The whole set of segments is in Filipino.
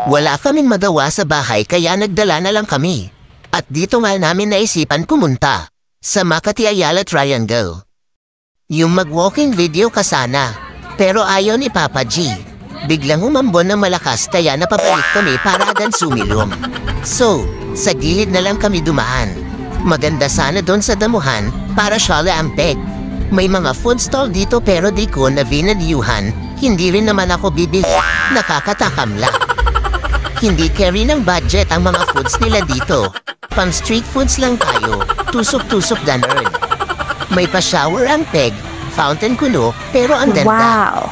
Wala kaming magawa sa bahay kaya nagdala na lang kami. At dito nga namin naisipan pumunta sa Makati Ayala Triangle. Yung mag-walking video ka sana, pero ayaw ni Papa G. Biglang umambon ng malakas kaya napabalik kami para agad sumilong. So, sa gilid na lang kami dumaan. Maganda sana doon sa damuhan para syala ang peg. May mga food stall dito pero di ko na vinadyuhan. Hindi rin naman ako bibili, nakakatakam lang. Hindi carry ng budget ang mga foods nila dito. Pang street foods lang tayo, tusok-tusok ganun. May pa-shower ang peg, fountain kuno, pero ang ganda. Wow!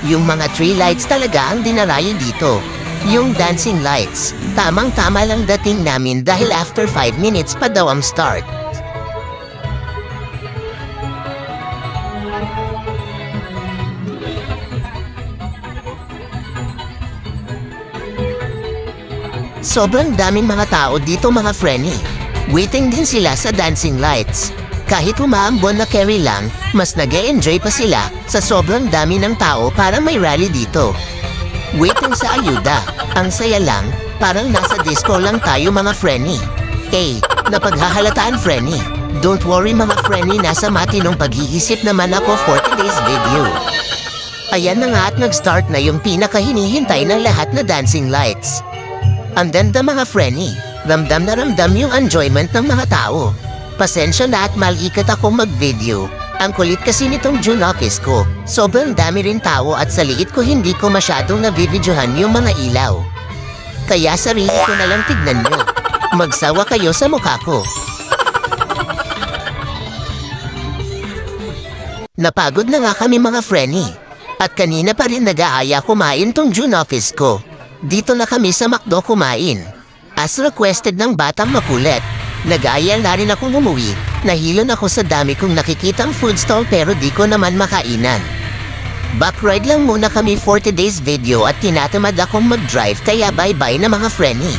Yung mga tree lights talaga ang dinarayo dito. Yung dancing lights, tamang-tama lang dating namin dahil after 5 minutes pa daw ang start. Sobrang daming mga tao dito mga frenny. Waiting din sila sa dancing lights. Kahit umaambon na carry lang, mas nag-e-enjoy pa sila sa sobrang dami ng tao para may rally dito. Waiting sa ayuda, ang saya lang, parang nasa disco lang tayo mga frenny. Napaghahalataan frenny. Don't worry mga frenny, nasa matinong pag-iisip naman ako for today's video. Ayan na nga at nag-start na yung pinakahinihintay ng lahat na dancing lights. Ang ganda mga frenny, ramdam na ramdam yung enjoyment ng mga tao. Pasensya na at malikat akong mag-video. Ang kulit kasi nitong June office ko. Sobrang dami rin tao at sa liit ko hindi ko masyadong nabibidyohan yung mga ilaw. Kaya sarili ko na lang tignan nyo. Magsawa kayo sa mukha ko. Napagod na nga kami mga frenny. At kanina pa rin nag-aaya kumain tong June office ko. Dito na kami sa McDo kumain. As requested ng batang makulit. Nag-aaya na rin akong umuwi. Nahilon ako sa dami kong nakikitang food stall pero di ko naman makainan. Backride lang muna kami for today's video at tinatamad akong mag-drive kaya bye-bye na mga frenny.